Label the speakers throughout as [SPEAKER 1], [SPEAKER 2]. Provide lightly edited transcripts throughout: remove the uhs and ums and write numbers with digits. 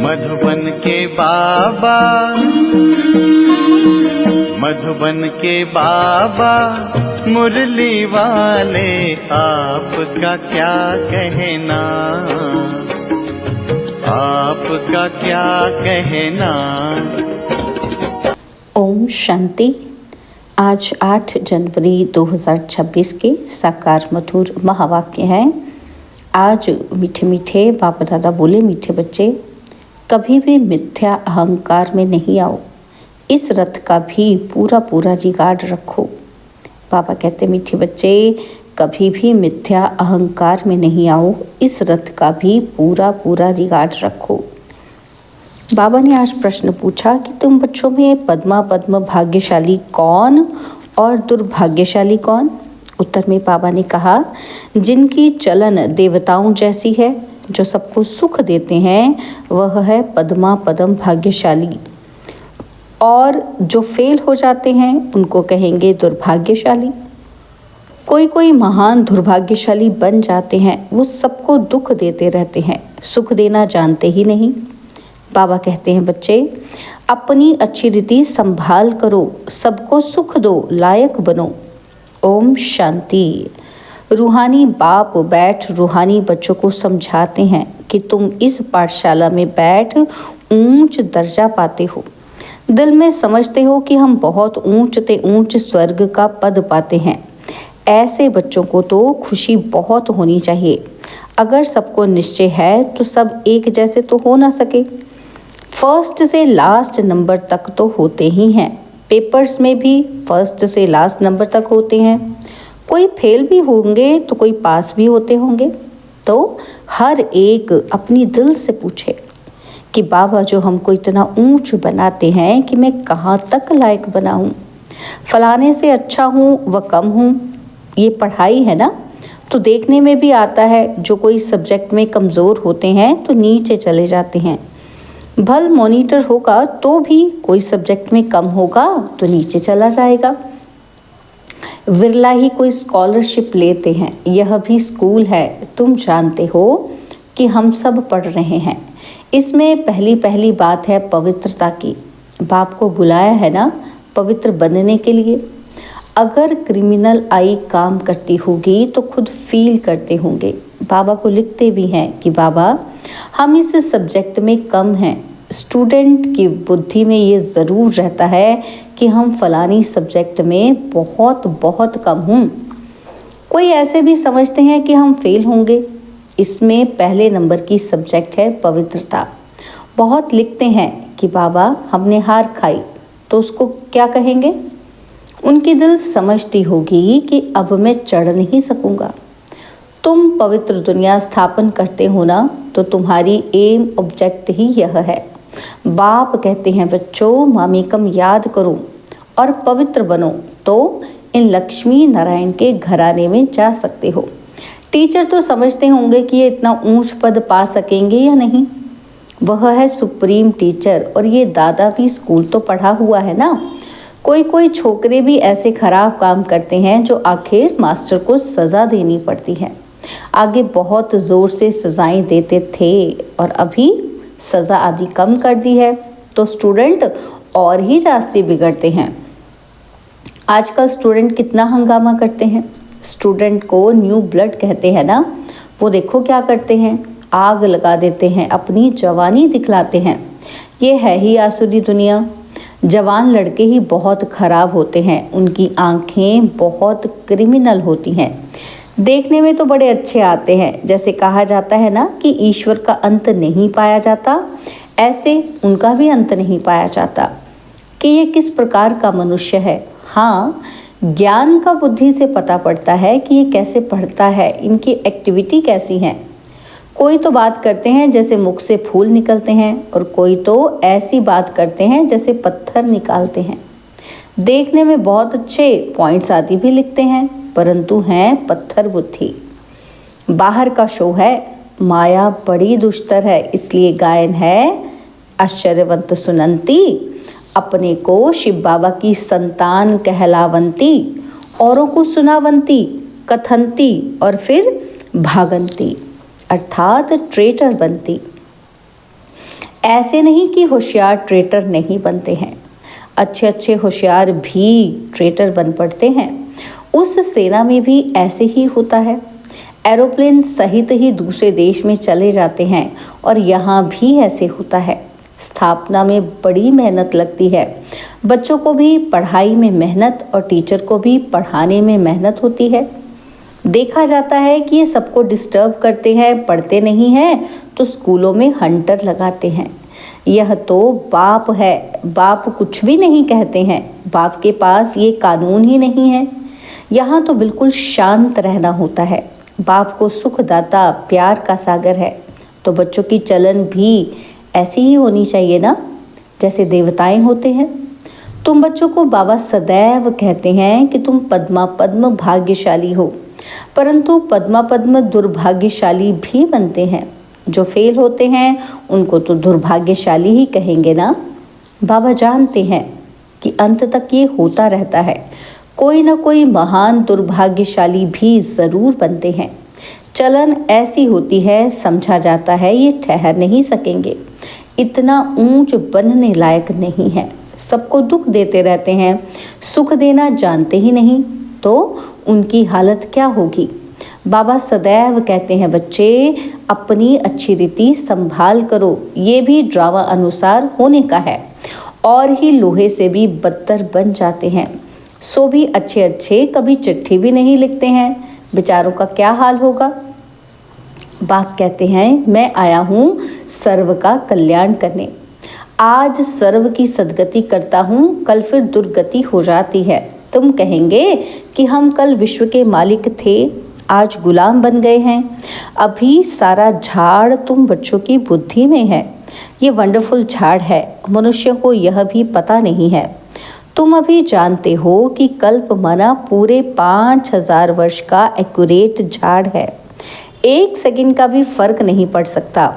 [SPEAKER 1] मधुबन के बाबा, मधुबन के बाबा मुरली वाले, आपका क्या कहना, आपका क्या कहना।
[SPEAKER 2] ओम शांति। आज 8 जनवरी 2026 के साकार मधुर महावाक्य हैं। आज मीठे मीठे बाबा दादा बोले, मीठे बच्चे कभी भी मिथ्या अहंकार में नहीं आओ, इस रथ का भी पूरा पूरा रिगार्ड रखो। बाबा कहते मीठे बच्चे कभी भी मिथ्या अहंकार में नहीं आओ, इस रथ का भी पूरा पूरा रिगार्ड रखो। बाबा ने आज प्रश्न पूछा कि तुम बच्चों में पद्मा पद्म भाग्यशाली कौन और दुर्भाग्यशाली कौन। उत्तर में बाबा ने कहा, जिनकी चलन देवताओं जैसी है, जो सबको सुख देते हैं, वह है पद्मा पद्म भाग्यशाली, और जो फेल हो जाते हैं उनको कहेंगे दुर्भाग्यशाली। कोई कोई महान दुर्भाग्यशाली बन जाते हैं, वो सबको दुख देते रहते हैं, सुख देना जानते ही नहीं। बाबा कहते हैं बच्चे अपनी अच्छी रीति संभाल करो, सबको सुख दो, लायक बनो। ओम शांति। रूहानी बाप बैठ रूहानी बच्चों को समझाते हैं कि तुम इस पाठशाला में बैठ ऊंच दर्जा पाते हो, दिल में समझते हो कि हम बहुत ऊंच ते ऊंच स्वर्ग का पद पाते हैं। ऐसे बच्चों को तो खुशी बहुत होनी चाहिए। अगर सबको निश्चय है तो सब एक जैसे तो हो ना सके। फर्स्ट से लास्ट नंबर तक तो होते ही हैं, पेपर्स में भी फर्स्ट से लास्ट नंबर तक होते हैं। कोई फेल भी होंगे तो कोई पास भी होते होंगे। तो हर एक अपनी दिल से पूछे कि बाबा जो हमको इतना ऊंच बनाते हैं कि मैं कहाँ तक लायक बना हूँ, फलाने से अच्छा हूँ व कम हूँ। ये पढ़ाई है ना, तो देखने में भी आता है जो कोई सब्जेक्ट में कमज़ोर होते हैं तो नीचे चले जाते हैं। भल मॉनिटर होगा तो भी कोई सब्जेक्ट में कम होगा तो नीचे चला जाएगा। विरला ही कोई स्कॉलरशिप लेते हैं, यह भी स्कूल है। तुम जानते हो कि हम सब पढ़ रहे हैं। इसमें पहली पहली बात है पवित्रता की। बाप को बुलाया है ना पवित्र बनने के लिए। अगर क्रिमिनल आई काम करती होगी तो खुद फील करते होंगे। बाबा को लिखते भी हैं कि बाबा हम इस सब्जेक्ट में कम हैं। स्टूडेंट की बुद्धि में ये ज़रूर रहता है कि हम फलानी सब्जेक्ट में बहुत बहुत कम हूँ। कोई ऐसे भी समझते हैं कि हम फेल होंगे। इसमें पहले नंबर की सब्जेक्ट है पवित्रता। बहुत लिखते हैं कि बाबा हमने हार खाई, तो उसको क्या कहेंगे। उनकी दिल समझती होगी कि अब मैं चढ़ नहीं सकूँगा। तुम पवित्र दुनिया स्थापन करते हो ना, तो तुम्हारी एम ऑब्जेक्ट ही यह है। बाप कहते हैं बच्चों मामिकम याद करो और पवित्र बनो, तो इन लक्ष्मी नारायण के घराने में जा सकते हो। टीचर तो समझते होंगे कि ये इतना ऊंच पद पा सकेंगे या नहीं। वह है सुप्रीम टीचर, और ये दादा भी स्कूल तो पढ़ा हुआ है ना। कोई कोई छोकरे भी ऐसे खराब काम करते हैं जो आखिर मास्टर को सज़ा देनी पड़ती है। आगे बहुत ज़ोर से सज़ाएं देते थे और अभी सज़ा आदि कम कर दी है, तो स्टूडेंट और ही जास्ती बिगड़ते हैं। आजकल स्टूडेंट कितना हंगामा करते हैं। स्टूडेंट को न्यू ब्लड कहते हैं ना। वो देखो क्या करते हैं, आग लगा देते हैं, अपनी जवानी दिखलाते हैं। ये है ही आसुरी दुनिया। जवान लड़के ही बहुत खराब होते हैं, उनकी आंखें बहुत क्रिमिनल होती हैं। देखने में तो बड़े अच्छे आते हैं। जैसे कहा जाता है ना कि ईश्वर का अंत नहीं पाया जाता, ऐसे उनका भी अंत नहीं पाया जाता कि ये किस प्रकार का मनुष्य है। हाँ, ज्ञान का बुद्धि से पता पड़ता है कि ये कैसे पढ़ता है, इनकी एक्टिविटी कैसी है। कोई तो बात करते हैं जैसे मुख से फूल निकलते हैं, और कोई तो ऐसी बात करते हैं जैसे पत्थर निकालते हैं। देखने में बहुत अच्छे पॉइंट्स आदि भी लिखते हैं, परंतु हैं पत्थर बुद्धि। बाहर का शो है, माया बड़ी दुष्टर है। इसलिए गायन है आश्चर्यवंत सुनंती, अपने को शिव बाबा की संतान कहलावंती, औरों को सुनावंती, कथंती और फिर भागंती, अर्थात ट्रेटर बनती। ऐसे नहीं कि होशियार ट्रेटर नहीं बनते हैं, अच्छे अच्छे होशियार भी ट्रेटर बन पड़ते हैं। उस सेना में भी ऐसे ही होता है। एरोप्लेन सहित ही दूसरे देश में चले जाते हैं और यहाँ भी ऐसे होता है। स्थापना में बड़ी मेहनत लगती है। बच्चों को भी पढ़ाई में मेहनत और टीचर को भी पढ़ाने में मेहनत होती है। देखा जाता है कि ये सबको डिस्टर्ब करते हैं, पढ़ते नहीं हैं तो स्कूलों में हंटर लगाते हैं। यह तो बाप है, बाप कुछ भी नहीं कहते हैं। बाप के पास ये कानून ही नहीं है। यहाँ तो बिल्कुल शांत रहना होता है। बाप को सुखदाता प्यार का सागर है, तो बच्चों की चलन भी ऐसी ही होनी चाहिए ना, जैसे देवताएं होते हैं। तुम बच्चों को बाबा सदैव कहते हैं कि तुम पद्मा पद्म भाग्यशाली हो, परंतु पद्मा पद्म दुर्भाग्यशाली भी बनते हैं। जो फेल होते हैं उनको तो दुर्भाग्यशाली ही कहेंगे ना। बाबा जानते हैं कि अंत तक ये होता रहता है। कोई ना कोई महान दुर्भाग्यशाली भी ज़रूर बनते हैं। चलन ऐसी होती है, समझा जाता है ये ठहर नहीं सकेंगे, इतना ऊंच बनने लायक नहीं है। सबको दुख देते रहते हैं, सुख देना जानते ही नहीं, तो उनकी हालत क्या होगी। बाबा सदैव कहते हैं बच्चे अपनी अच्छी रीति संभाल करो, ये भी ड्रामा अनुसार होने का है। और ही लोहे से भी बदतर बन जाते हैं। सो भी अच्छे अच्छे कभी चिट्ठी भी नहीं लिखते हैं, बेचारों का क्या हाल होगा। बाप कहते हैं मैं आया हूँ सर्व का कल्याण करने। आज सर्व की सदगति करता हूँ, कल फिर दुर्गति हो जाती है। तुम कहेंगे कि हम कल विश्व के मालिक थे, आज गुलाम बन गए हैं। अभी सारा झाड़ तुम बच्चों की बुद्धि में है। ये वंडरफुल झाड़ है, मनुष्यों को यह भी पता नहीं है। तुम अभी जानते हो कि कल्प माना पूरे 5000 वर्ष का एक्यूरेट झाड़ है। 1 सेकंड का भी फर्क नहीं पड़ सकता।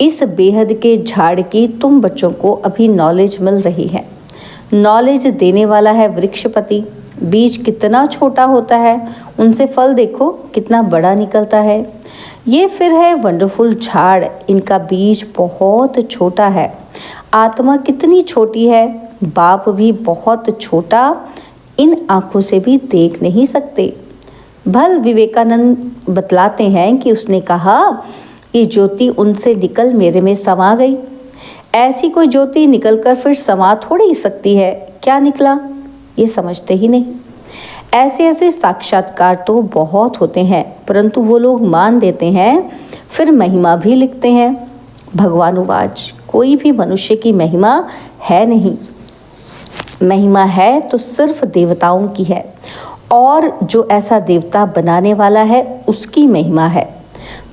[SPEAKER 2] इस बेहद के झाड़ की तुम बच्चों को अभी नॉलेज मिल रही है। नॉलेज देने वाला है वृक्षपति। बीज कितना छोटा होता है, उनसे फल देखो कितना बड़ा निकलता है। ये फिर है वंडरफुल झाड़, इनका बीज बहुत छोटा है। आत्मा कितनी छोटी है, बाप भी बहुत छोटा, इन आँखों से भी देख नहीं सकते। भल विवेकानंद बतलाते हैं कि उसने कहा ये ज्योति उनसे निकल मेरे में समा गई। ऐसी कोई ज्योति निकलकर फिर समा थोड़ी ही सकती है। क्या निकला ये समझते ही नहीं। ऐसे ऐसे साक्षात्कार तो बहुत होते हैं, परंतु वो लोग मान देते हैं, फिर महिमा भी लिखते हैं। भगवानुवाच कोई भी मनुष्य की महिमा है नहीं। महिमा है तो सिर्फ देवताओं की है, और जो ऐसा देवता बनाने वाला है उसकी महिमा है।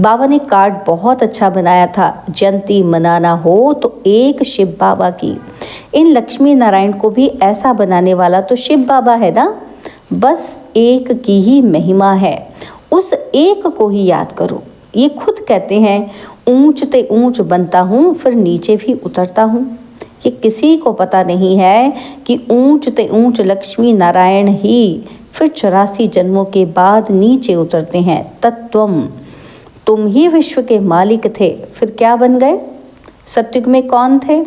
[SPEAKER 2] बाबा ने कार्ड बहुत अच्छा बनाया था, जयंती मनाना हो तो एक शिव बाबा की। इन लक्ष्मी नारायण को भी ऐसा बनाने वाला तो शिव बाबा है ना। बस एक की ही महिमा है, उस एक को ही याद करो। ये खुद कहते हैं ऊंच ते ऊंच बनता हूँ फिर नीचे भी उतरता हूँ। ये किसी को पता नहीं है कि ऊंच ते ऊंच लक्ष्मी नारायण ही फिर 84 जन्मों के बाद नीचे उतरते हैं। तत्वम, तुम ही विश्व के मालिक थे, फिर क्या बन गए। सत्युग में कौन थे,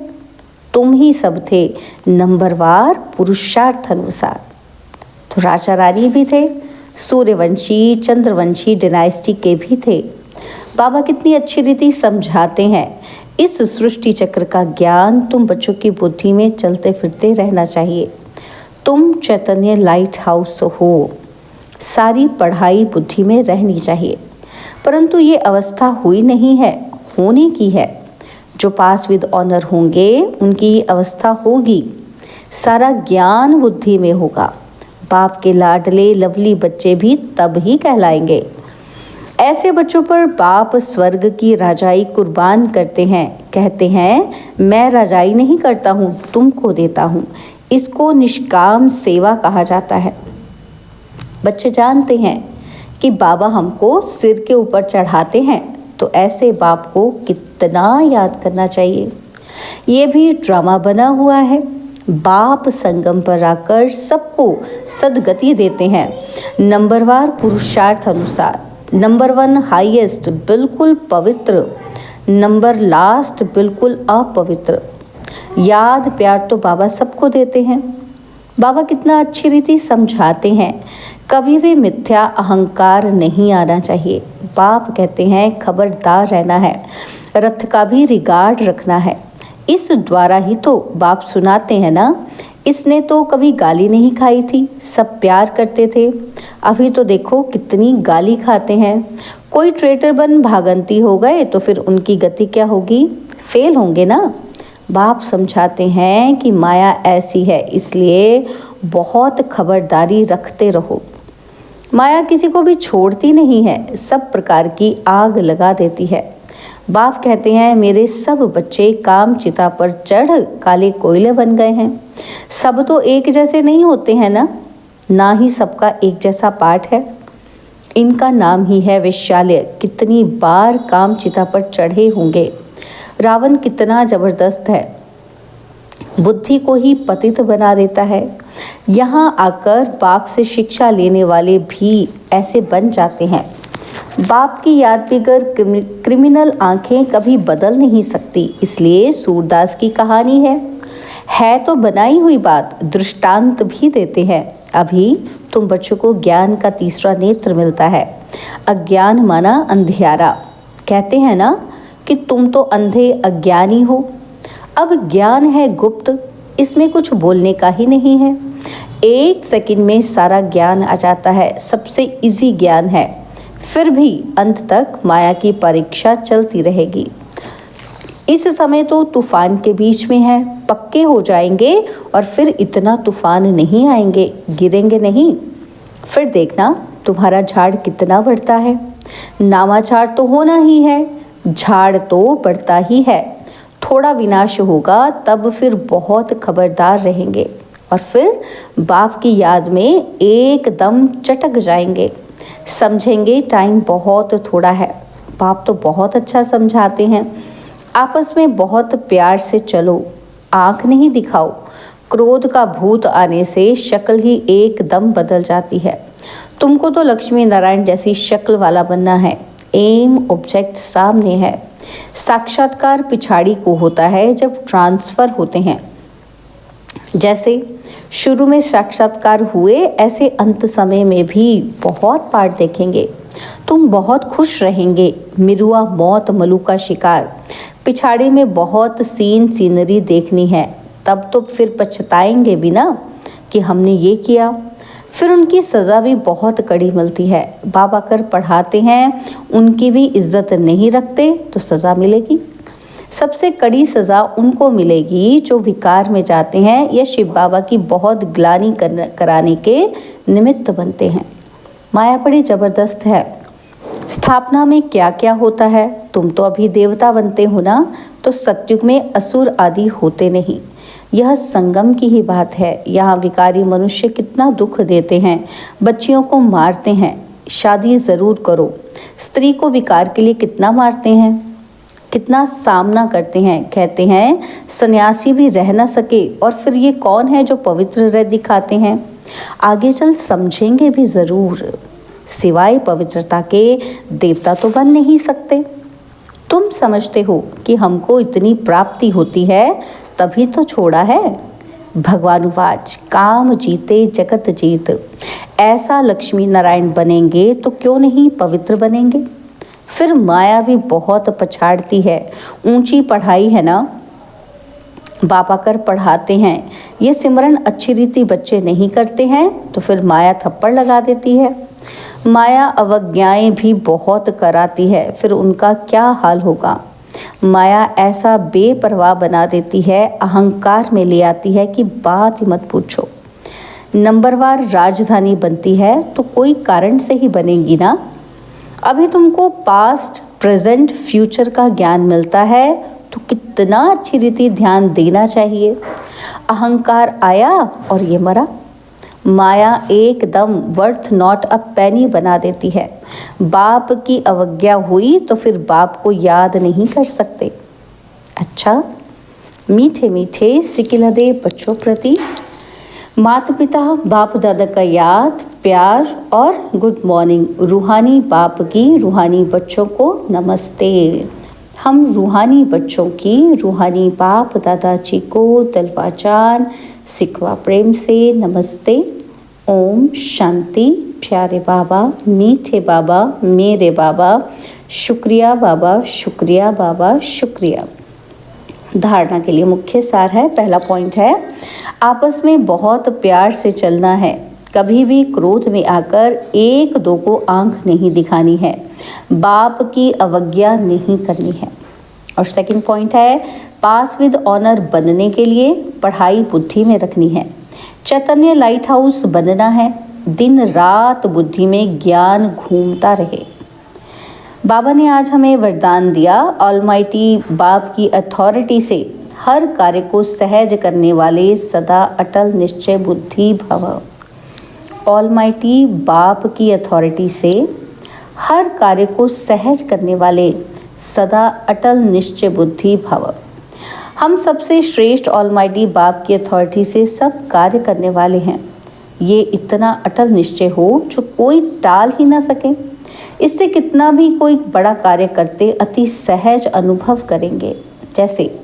[SPEAKER 2] तुम ही सब थे, नंबरवार पुरुषार्थ अनुसार। तो राजा रानी भी थे, सूर्यवंशी चंद्रवंशी डायनेस्टी के भी थे। बाबा कितनी अच्छी रीति समझाते हैं। इस सृष्टि चक्र का ज्ञान तुम बच्चों की बुद्धि में चलते फिरते रहना चाहिए। तुम चैतन्य लाइट हाउस हो, सारी पढ़ाई बुद्धि में रहनी चाहिए, परंतु ये अवस्था हुई नहीं है, होने की है। जो पास विद ऑनर होंगे उनकी ये अवस्था होगी। सारा ज्ञान बुद्धि में होगा। बाप के लाडले लवली बच्चे भी तब ही कहलाएंगे। ऐसे बच्चों पर बाप स्वर्ग की राजाई कुर्बान करते हैं। कहते हैं मैं राजाई नहीं करता हूँ, तुमको देता हूँ। इसको निष्काम सेवा कहा जाता है। बच्चे जानते हैं कि बाबा हमको सिर के ऊपर चढ़ाते हैं, तो ऐसे बाप को कितना याद करना चाहिए। ये भी ड्रामा बना हुआ है। बाप संगम पर आकर सबको सदगति देते हैं, नंबरवार पुरुषार्थ अनुसार। नंबर 1 हाईएस्ट, बिल्कुल पवित्र। नंबर लास्ट बिल्कुल अपवित्र। याद प्यार तो बाबा सबको देते हैं। बाबा कितना अच्छी रीति समझाते हैं, कभी भी मिथ्या अहंकार नहीं आना चाहिए। बाप कहते हैं खबरदार रहना है, रथ का भी रिगार्ड रखना है। इस द्वारा ही तो बाप सुनाते हैं ना, इसने तो कभी गाली नहीं खाई थी, सब प्यार करते थे। अभी तो देखो कितनी गाली खाते हैं। कोई ट्रेटर बन भागंती हो गए तो फिर उनकी गति क्या होगी, फेल होंगे ना। बाप समझाते हैं कि माया ऐसी है, इसलिए बहुत खबरदारी रखते रहो। माया किसी को भी छोड़ती नहीं है, सब प्रकार की आग लगा देती है। बाप कहते हैं मेरे सब बच्चे काम चिता पर चढ़ काले कोयले बन गए हैं। सब तो एक जैसे नहीं होते हैं ना ही सबका एक जैसा पाठ है। इनका नाम ही है वैशाल्य। कितनी बार काम चिता पर चढ़े होंगे। रावण कितना जबरदस्त है, बुद्धि को ही पतित बना देता है। यहाँ आकर बाप से शिक्षा लेने वाले भी ऐसे बन जाते हैं। बाप की याद बिगर क्रिमिनल आंखें कभी बदल नहीं सकती, इसलिए सूरदास की कहानी है तो बनाई हुई बात, दृष्टांत भी देते हैं। अभी तुम बच्चों को ज्ञान का तीसरा नेत्र मिलता है। अज्ञान माना अंधियारा। कहते हैं ना कि तुम तो अंधे अज्ञानी हो। अब ज्ञान है गुप्त, इसमें कुछ बोलने का ही नहीं है। 1 सेकंड में सारा ज्ञान आ जाता है, सबसे इजी ज्ञान है। फिर भी अंत तक माया की परीक्षा चलती रहेगी। इस समय तो तूफान के बीच में है, पक्के हो जाएंगे और फिर इतना तूफान नहीं आएंगे, गिरेंगे नहीं। फिर देखना तुम्हारा झाड़ कितना बढ़ता है। नामाचार तो होना ही है, झाड़ तो बढ़ता ही है। थोड़ा विनाश होगा तब फिर बहुत खबरदार रहेंगे और फिर बाप की याद में एकदम चटक जाएंगे। समझेंगे टाइम बहुत थोड़ा है। बाप तो बहुत अच्छा समझाते हैं। आपस में बहुत प्यार से चलो, आंख नहीं दिखाओ। क्रोध का भूत आने से शक्ल ही एकदम बदल जाती है। तुमको तो लक्ष्मी नारायण जैसी शक्ल वाला बनना है। एम ऑब्जेक्ट सामने है। साक्षात्कार पिछाड़ी को होता है जब ट्रांसफर होते हैं। जैसे शुरू में साक्षात्कार हुए, ऐसे अंत समय में भी बहुत पाठ देखेंगे। तुम बहुत खुश रहेंगे। मिरुआ मौत मलू का शिकार। पिछाड़ी में बहुत सीनरी देखनी है, तब तो फिर पछताएंगे भी ना कि हमने ये किया। फिर उनकी सज़ा भी बहुत कड़ी मिलती है। बाबा कर पढ़ाते हैं, उनकी भी इज्जत नहीं रखते तो सज़ा मिलेगी। सबसे कड़ी सज़ा उनको मिलेगी जो विकार में जाते हैं या शिव बाबा की बहुत ग्लानि कराने के निमित्त बनते हैं। माया बड़ी ज़बरदस्त है। स्थापना में क्या क्या होता है। तुम तो अभी देवता बनते हो ना, तो सत्युग में असुर आदि होते नहीं। यह संगम की ही बात है। यहाँ विकारी मनुष्य कितना दुख देते हैं, बच्चियों को मारते हैं। शादी ज़रूर करो। स्त्री को विकार के लिए कितना मारते हैं, कितना सामना करते हैं। कहते हैं सन्यासी भी रह न सके, और फिर ये कौन है जो पवित्र रह दिखाते हैं। आगे चल समझेंगे भी ज़रूर। सिवाय पवित्रता के देवता तो बन नहीं सकते। तुम समझते हो कि हमको इतनी प्राप्ति होती है तभी तो छोड़ा है। भगवानुवाच काम जीते जगत जीत। ऐसा लक्ष्मी नारायण बनेंगे तो क्यों नहीं पवित्र बनेंगे। फिर माया भी बहुत पछाड़ती है। ऊंची पढ़ाई है ना, बाबा कर पढ़ाते हैं। ये सिमरन अच्छी रीति बच्चे नहीं करते हैं तो फिर माया थप्पड़ लगा देती है। माया अवज्ञाएं भी बहुत कराती है, फिर उनका क्या हाल होगा। माया ऐसा बेपरवाह बना देती है, अहंकार में ले आती है कि बात ही मत पूछो। नंबरवार राजधानी बनती है तो कोई कारण से ही बनेगी ना। अभी तुमको पास्ट प्रेजेंट फ्यूचर का ज्ञान मिलता है तो कितना अच्छी रीति ध्यान देना चाहिए। अहंकार आया और ये मरा। माया एकदम वर्थ नॉट अ पेनी बना देती है। बाप की अवज्ञा हुई तो फिर बाप को याद नहीं कर सकते। अच्छा, मीठे मीठे सिकिलदे बच्चों प्रति माता पिता बाप दादा का याद प्यार और गुड मॉर्निंग। रूहानी बाप की रूहानी बच्चों को नमस्ते। हम रूहानी बच्चों की रूहानी बाप दादाजी को दिलवाजान सिखवा प्रेम से नमस्ते। ओम शांति। प्यारे बाबा, मीठे बाबा, मेरे बाबा, शुक्रिया बाबा, शुक्रिया बाबा, शुक्रिया। धारणा के लिए मुख्य सार है। पहला पॉइंट है, आपस में बहुत प्यार से चलना है। कभी भी क्रोध में आकर एक दो को आंख नहीं दिखानी है। बाप की अवज्ञा नहीं करनी है। और सेकंड पॉइंट है, पास विद ऑनर बनने के लिए पढ़ाई बुद्धि में रखनी है। चैतन्य लाइट हाउस बनना है। दिन रात बुद्धि में ज्ञान घूमता रहे। बाबा ने आज हमें वरदान दिया, ऑलमाइटी बाप की अथॉरिटी से हर कार्य को सहज करने वाले सदा अटल निश्चय बुद्धि भव। ऑलमाइटी बाप की अथॉरिटी से हर कार्य को सहज करने वाले सदा अटल निश्चय बुद्धि भव। हम सबसे श्रेष्ठ ऑलमाइटी बाप की अथॉरिटी से सब कार्य करने वाले हैं। ये इतना अटल निश्चय हो जो कोई टाल ही ना सके। इससे कितना भी कोई बड़ा कार्य करते अति सहज अनुभव करेंगे। जैसे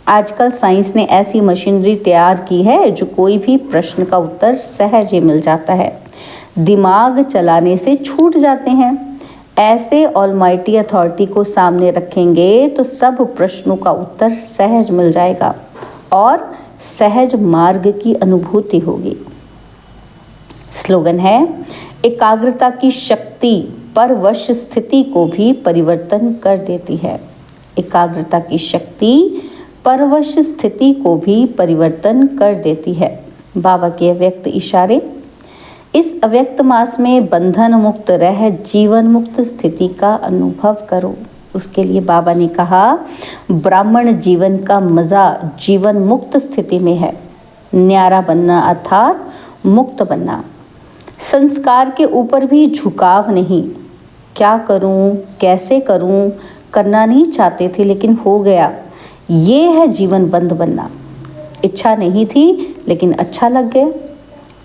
[SPEAKER 2] आजकल साइंस ने ऐसी मशीनरी तैयार की है जो कोई भी प्रश्न का उत्तर सहज ही मिल जाता है, दिमाग चलाने से छूट जाते हैं। ऐसे ऑलमाइटी अथॉरिटी को सामने रखेंगे तो सब प्रश्नों का उत्तर सहज मिल जाएगा और सहज मार्ग की अनुभूति होगी। स्लोगन है, एकाग्रता की शक्ति परवश स्थिति को भी परिवर्तन कर देती है। एकाग्रता की शक्ति परवश स्थिति को भी परिवर्तन कर देती है। बाबा के अव्यक्त इशारे। इस अव्यक्त मास में बंधन मुक्त रह जीवन मुक्त स्थिति का अनुभव करो। उसके लिए बाबा ने कहा, ब्राह्मण जीवन का मजा जीवन मुक्त स्थिति में है। न्यारा बनना अर्थात मुक्त बनना। संस्कार के ऊपर भी झुकाव नहीं। क्या करूं, कैसे करूं, करना नहीं चाहते थे लेकिन हो गया। ये है जीवन बंद बनना। इच्छा नहीं थी लेकिन अच्छा लग गया।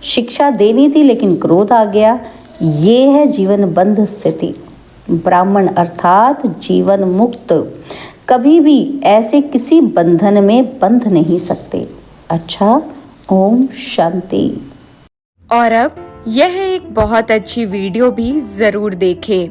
[SPEAKER 2] शिक्षा देनी थी लेकिन क्रोध आ गया। ये है जीवन बंध स्थिति। ब्राह्मण अर्थात जीवन मुक्त। कभी भी ऐसे किसी बंधन में बंध नहीं सकते। अच्छा, ओम शांति।
[SPEAKER 3] और अब यह एक बहुत अच्छी वीडियो भी जरूर देखें।